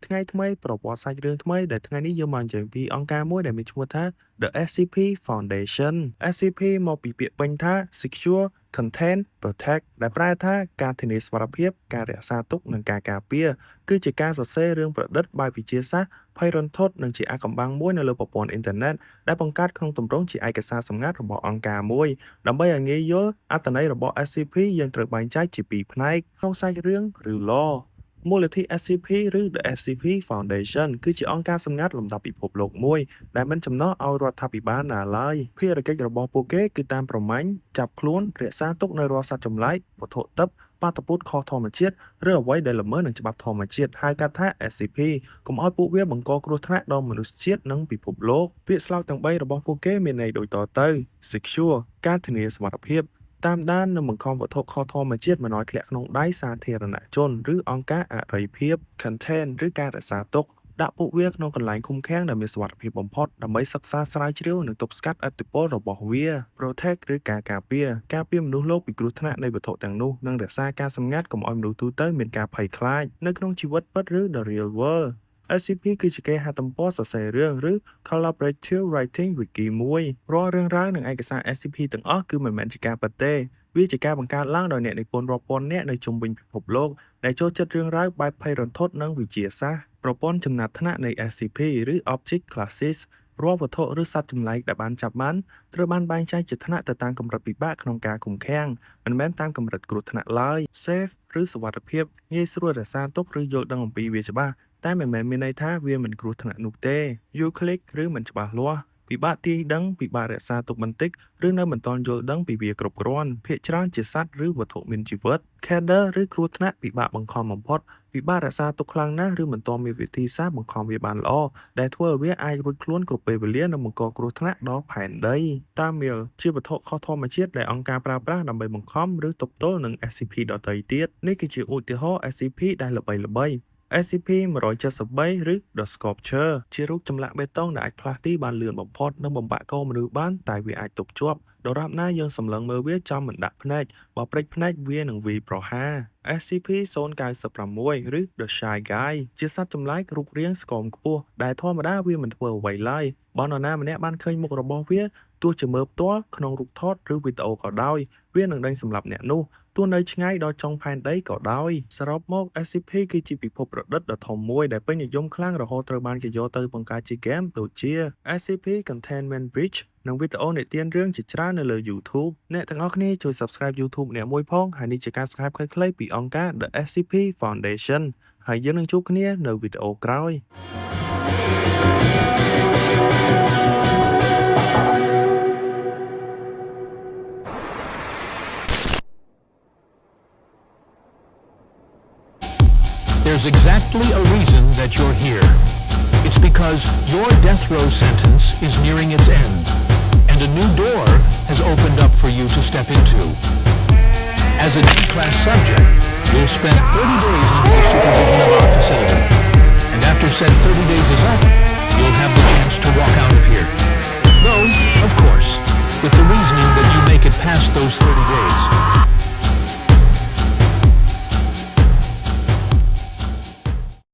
ថ្ងៃថ្មីប្រវត្តិសាស្ត្ររឿងថ្មីដែលថ្ងៃនេះយើងមកនិយាយពីអង្គការមួយដែលមានឈ្មោះថា The SCP Foundation SCP មកពីពាក្យពេញថា Secure Contain Protect ដែលប្រែថាការធានាសុវត្ថិភាពការរក្សាទុកនិងការការពារគឺជាការសរសេររឿងប្រឌិតបែបវិទ្យាសាស្ត្រភ័យរន្ធត់និងជាអាថ៌កំបាំងមួយនៅលើប្រព័ន្ធអ៊ីនធឺណិតដែលបង្កើតក្នុងទម្រង់ជាឯកសារសម្ងាត់របស់អង្គការមួយដើម្បីឲ្យងាយយល់អត្ថន័យរបស់ SCP យើងត្រូវបែងចែកជាពីរផ្នែកក្នុងសាច់រឿងឬ lore មូលនិធិ SCP ឬ The SCP Foundation គឺជាអង្គការសម្ងាត់លំដាប់ពិភពលោកមួយដែលមិនចំណោះឲ្យរដ្ឋាភិបាលណាឡើយភារកិច្ចរបស់ពួកគេគឺតាមប្រម៉ាញ់ចាប់ខ្លួនរក្សាទុកនៅរាល់សត្វចម្លែកវត្ថុទិព្វបាតុភូតខុសធម្មជាតិឬអ្វីដែលល្មើសនឹងច្បាប់ធម្មជាតិហៅកាត់ថា SCP កុំឲ្យពួកវាបង្កគ្រោះថ្នាក់ដល់មនុស្សជាតិនិងពិភពលោកពាក្យស្លោកទាំង3របស់ពួកគេមានន័យដូចតទៅ Secure ការធានាសុវត្ថិភាពតាមដាននិងបង្ខំវត្ថុខុសធម្មជាតិមិនឲ្យធ្លាក់ក្នុងដៃសាធារណជនឬអង្គការអរិយភាព Contain ឬការរក្សាទុកដាក់ពួកវាក្នុងកន្លែងឃុំឃាំងដែលមានសុវត្ថិភាពបំផុតដើម្បីសិក្សាស្រាវជ្រាវនិងទប់ស្កាត់ឥទ្ធិពលរបស់វា Protect ឬការការពារមនុស្សលោកពីគ្រោះថ្នាក់នៃវត្ថុទាំងនោះនិងរក្សាការសម្ងាត់កុំឲ្យមនុស្សទូទៅមានការភ័យខ្លាចនៅក្នុងជីវិតពិតឬ The Real World SCP គឺជាគេហទំព័រសរសេររឿងឬ Collaborative Writing Wiki មួយរាល់រឿងរ៉ាវនិងឯកសារ SCP ទាំងអស់គឺមិនមែនជាការពិតទេវាជាការបង្កើតឡើងដោយអ្នកនិពន្ធរាប់ពាន់នាក់នៅជុំវិញពិភពលោកដែលចូលចិត្តរឿងរ៉ាវបែបភ័យរន្ធត់និងវិទ្យាសាស្ត្រប្រព័ន្ធចំណាត់ថ្នាក់នៃ SCP ឬ Object Classes រាល់វត្ថុឬសត្វចម្លែកដែលបានចាប់បានត្រូវបានបែងចែកជាថ្នាក់ទៅតាមកម្រិតពិបាកក្នុងការឃុំឃាំងមិនមែនតាមកម្រិតគ្រោះថ្នាក់ឡើយ Safe ឬសុវត្ថិភាពងាយស្រួលរក្សាទុកឬយល់ដឹងអំពីវាច្បាស់តែមិនមែនមានន័យថាវាមិនគ្រោះថ្នាក់នោះទេ Euclid ឬមិនច្បាស់លាស់ពិបាកទាយដឹងពិបាករក្សាទុកបន្តិចឬនៅមិនទាន់យល់ដឹងពីវាគ្រប់គ្រាន់ភាគច្រើនជាសត្វឬវត្ថុមានជីវិត Killer ឬគ្រោះថ្នាក់ពិបាកបង្ខំបំផុតពិបាករក្សាទុកខ្លាំងណាស់ឬមិនទាន់មានវិធីសាស្ត្របង្ខំវាបានល្អដែលធ្វើឲ្យវាអាចរួចខ្លួនគ្រប់ពេលវេលានិងបង្កគ្រោះថ្នាក់ដល់ផែនដី Tamil ជាវត្ថុខុសធម្មជាតិដែលអង្គការប្រើប្រាស់ដើម្បីបង្ខំឬទប់ទល់នឹង SCP ដទៃទៀតនេះគឺជាឧទាហរណ៍ SCP ដែលល្បីៗSCP-173 ឬ The Sculpture ជារូបចម្លាក់បេតុងដែលអាចផ្លាស់ទីបានលឿនបំផុតនិងបំបាក់កមនុស្សបានតែវាអាចទប់ជាប់ដរាបណាយើងសម្លឹងមើលវាចំមិនដាក់ភ្នែកបើព្រិចភ្នែកវានឹងវាយប្រហារ SCP-096 ឬ The Shy Guy ជាសត្វចម្លែករូបរាងស្គមខ្ពស់ដែលធម្មតាវាមិនធ្វើអ្វីឡើយបើនរណាម្នាក់បានឃើញមុខរបស់វាទោះជាមើលផ្ទាល់ក្នុងរូបថតឬវីដេអូក៏ដោយវានឹងដេញសម្លាប់អ្នកនោះទោះនៅឆ្ងាយដល់ចុងផែនដីក៏ដោយសរុបមក SCP គឺជាពិភពប្រឌិតដ៏ធំមួយដែលពេញនិយមខ្លាំងរហូតត្រូវបានគេយកទៅបង្កើតជាហ្គេមដូចជា SCP Containment Breach និងវីដេអូនិទានរឿងជាច្រើននៅលើ YouTube អ្នកទាំងអស់គ្នាជួយ Subscribe YouTube អ្នកមួយផងហើយនេះជាការស្កាបខ្លីៗពីអង្គការ The SCP Foundation ហើយយើងនឹងជួបគ្នានៅវីដេអូក្រោយThere's exactly a reason that you're here. It's because your death row sentence is nearing its end, and a new door has opened up for you to step into. As a D-class subject, you'll spend 30 days under the supervision of our facility. And after said 30 days is up, you'll have the chance to walk out of here. Though, of course, with the reasoning that you make it past those 30 days.